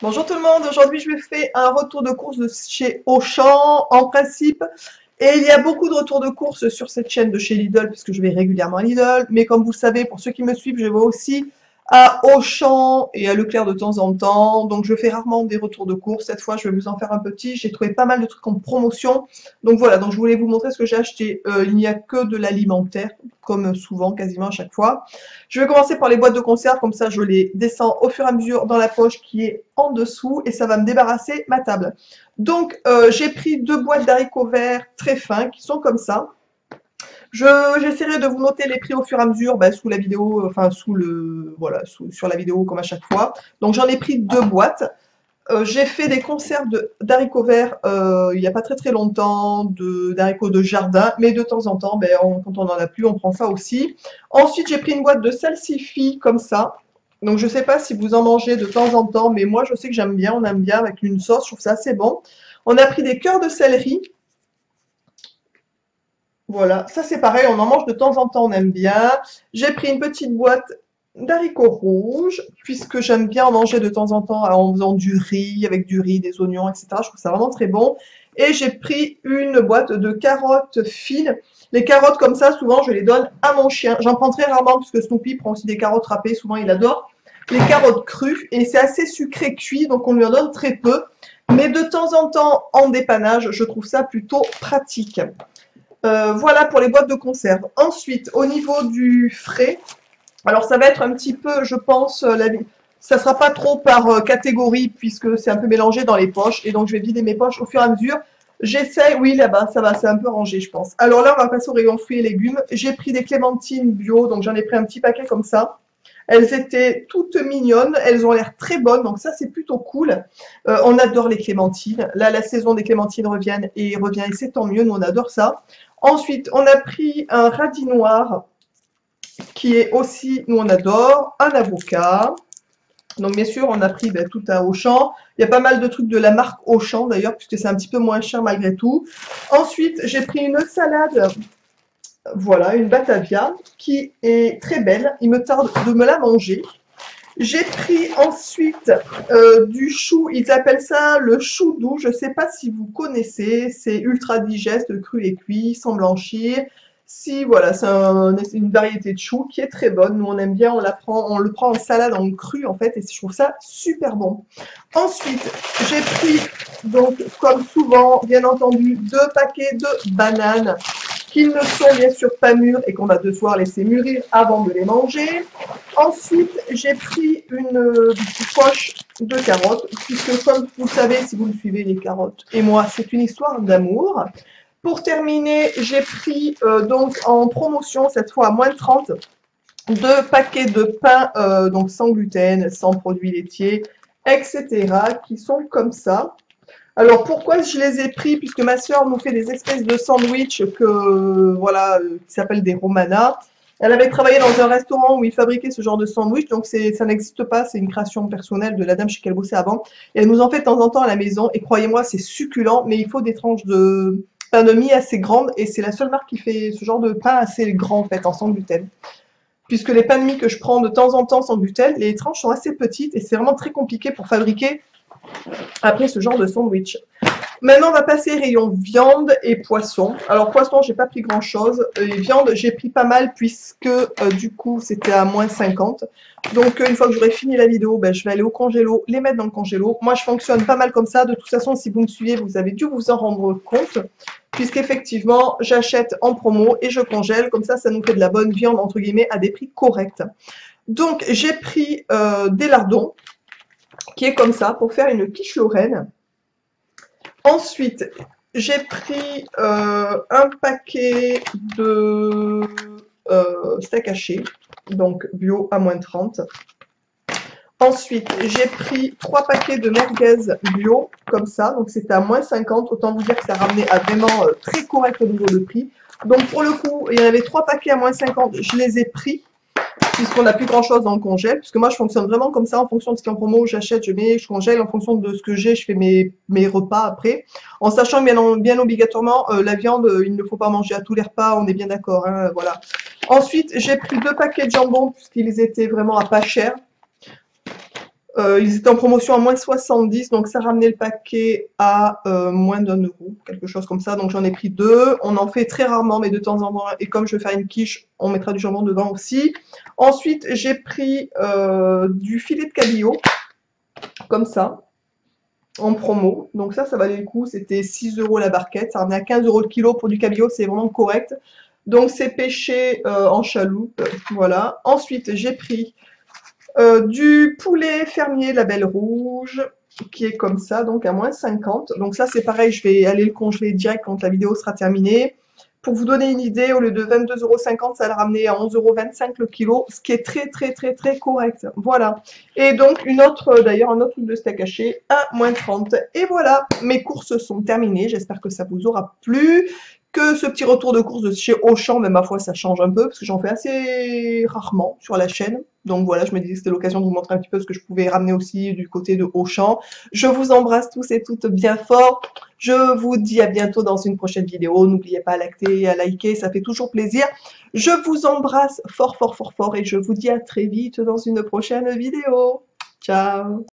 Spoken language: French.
Bonjour tout le monde, aujourd'hui je vais faire un retour de course de chez Auchan en principe. Et il y a beaucoup de retours de course sur cette chaîne de chez Lidl puisque je vais régulièrement à Lidl. Mais comme vous le savez, pour ceux qui me suivent, je vais aussi à Auchan et à Leclerc de temps en temps. Donc je fais rarement des retours de course. Cette fois, je vais vous en faire un petit. J'ai trouvé pas mal de trucs en promotion. Donc voilà, donc je voulais vous montrer ce que j'ai acheté. Il n'y a que de l'alimentaire, comme souvent, quasiment à chaque fois. Je vais commencer par les boîtes de conserve, comme ça je les descends au fur et à mesure dans la poche qui est en dessous et ça va me débarrasser ma table. Donc j'ai pris deux boîtes d'haricots verts très fins qui sont comme ça. J'essaierai de vous noter les prix au fur et à mesure sous la vidéo, enfin sur la vidéo comme à chaque fois. Donc j'en ai pris deux boîtes. J'ai fait des conserves d'haricots verts il n'y a pas très très longtemps, d'haricots de jardin, mais de temps en temps, quand on n'en a plus, on prend ça aussi. Ensuite, j'ai pris une boîte de salsifis comme ça. Donc je ne sais pas si vous en mangez de temps en temps, mais moi je sais que j'aime bien, on aime bien avec une sauce, je trouve ça assez bon. On a pris des cœurs de céleri. Voilà, ça c'est pareil, on en mange de temps en temps, on aime bien. J'ai pris une petite boîte d'haricots rouges, puisque j'aime bien en manger de temps en temps en faisant du riz, avec du riz, des oignons, etc. Je trouve ça vraiment très bon. Et j'ai pris une boîte de carottes fines. Les carottes comme ça, souvent je les donne à mon chien. J'en prends très rarement, puisque Snoopy prend aussi des carottes râpées, souvent il adore. Les carottes crues, et c'est assez sucré cuit, donc on lui en donne très peu. Mais de temps en temps, en dépannage, je trouve ça plutôt pratique. Voilà pour les boîtes de conserve. Ensuite, au niveau du frais, alors ça va être un petit peu, je pense, ça sera pas trop par catégorie puisque c'est un peu mélangé dans les poches et donc je vais vider mes poches au fur et à mesure. J'essaie, oui là-bas, ça va, c'est un peu rangé je pense. Alors là, on va passer au rayon fruits et légumes. J'ai pris des clémentines bio, donc j'en ai pris un petit paquet comme ça. Elles étaient toutes mignonnes, elles ont l'air très bonnes, donc ça c'est plutôt cool. On adore les clémentines. Là, la saison des clémentines revient et c'est tant mieux, nous on adore ça. Ensuite, on a pris un radis noir qui est aussi, nous on adore, un avocat. Donc bien sûr, on a pris tout à Auchan. Il y a pas mal de trucs de la marque Auchan d'ailleurs, puisque c'est un petit peu moins cher malgré tout. Ensuite, j'ai pris une salade, voilà, une batavia, qui est très belle. Il me tarde de me la manger. J'ai pris ensuite du chou, ils appellent ça le chou doux, je ne sais pas si vous connaissez, c'est ultra digeste, cru et cuit, sans blanchir. Si, voilà, c'est une variété de chou qui est très bonne, nous on aime bien, on le prend en salade, en cru en fait, et je trouve ça super bon. Ensuite, j'ai pris, donc comme souvent, bien entendu, deux paquets de bananes qui ne sont bien sûr pas mûres et qu'on va devoir laisser mûrir avant de les manger. Ensuite, j'ai pris une poche de carottes, puisque comme vous savez, si vous me suivez, les carottes et moi, c'est une histoire d'amour. Pour terminer, j'ai pris donc en promotion, cette fois à moins de 30, deux paquets de pain donc sans gluten, sans produits laitiers, etc. qui sont comme ça. Alors pourquoi je les ai pris? Puisque ma sœur nous fait des espèces de sandwichs voilà, qui s'appellent des romana. Elle avait travaillé dans un restaurant où ils fabriquaient ce genre de sandwich, donc ça n'existe pas, c'est une création personnelle de la dame chez qui elle bossait avant. Et elle nous en fait de temps en temps à la maison, et croyez-moi, c'est succulent, mais il faut des tranches de pain de mie assez grandes, et c'est la seule marque qui fait ce genre de pain assez grand en fait, en sans gluten. Puisque les pains de mie que je prends de temps en temps sans gluten, les tranches sont assez petites, et c'est vraiment très compliqué pour fabriquer après ce genre de sandwich. Maintenant, on va passer rayon viande et poisson. Alors, poisson, j'ai pas pris grand chose. Et viande, j'ai pris pas mal puisque du coup, c'était à moins 50. Donc, une fois que j'aurai fini la vidéo, je vais aller au congélo, les mettre dans le congélo. Moi, je fonctionne pas mal comme ça. De toute façon, si vous me suivez, vous avez dû vous en rendre compte. Puisqu'effectivement, j'achète en promo et je congèle. Comme ça nous fait de la bonne viande, entre guillemets, à des prix corrects. Donc, j'ai pris des lardons, qui est comme ça, pour faire une quiche lorraine. Ensuite, j'ai pris un paquet de steak haché, donc bio à moins de 30. Ensuite, j'ai pris 3 paquets de merguez bio, comme ça, donc c'était à moins 50. Autant vous dire que ça ramenait à vraiment très correct au niveau de prix. Donc pour le coup, il y en avait 3 paquets à moins 50, je les ai pris puisqu'on n'a plus grand chose dans le congèle, puisque moi je fonctionne vraiment comme ça, en fonction de ce qui est en promo, j'achète, je mets, je congèle, en fonction de ce que j'ai, je fais mes repas après, en sachant que bien obligatoirement, la viande, il ne faut pas manger à tous les repas, on est bien d'accord, hein, voilà. Ensuite, j'ai pris 2 paquets de jambon, puisqu'ils étaient vraiment à pas cher. Ils étaient en promotion à moins 70, donc ça ramenait le paquet à moins d'1 euro, quelque chose comme ça. Donc j'en ai pris deux. On en fait très rarement, mais de temps en temps. Et comme je vais faire une quiche, on mettra du jambon dedans aussi. Ensuite, j'ai pris du filet de cabillaud, comme ça, en promo. Donc ça valait le coup. C'était 6 euros la barquette. Ça ramenait à 15 euros le kilo pour du cabillaud. C'est vraiment correct. Donc c'est pêché en chaloupe. Voilà. Ensuite, j'ai pris du poulet fermier label rouge, qui est comme ça, donc à moins 50. Donc ça, c'est pareil, je vais aller le congeler direct quand la vidéo sera terminée. Pour vous donner une idée, au lieu de 22,50 €, ça l'a ramené à 11,25 € le kilo, ce qui est très très très très correct. Voilà. Et donc une autre, d'ailleurs un autre truc de steak haché à moins 30. Et voilà, mes courses sont terminées. J'espère que ça vous aura plu, que ce petit retour de course de chez Auchan, mais ma foi ça change un peu, parce que j'en fais assez rarement sur la chaîne. Donc voilà, je me disais que c'était l'occasion de vous montrer un petit peu ce que je pouvais ramener aussi du côté de Auchan. Je vous embrasse tous et toutes bien fort. Je vous dis à bientôt dans une prochaine vidéo. N'oubliez pas à liker, ça fait toujours plaisir. Je vous embrasse fort fort fort fort et je vous dis à très vite dans une prochaine vidéo. Ciao!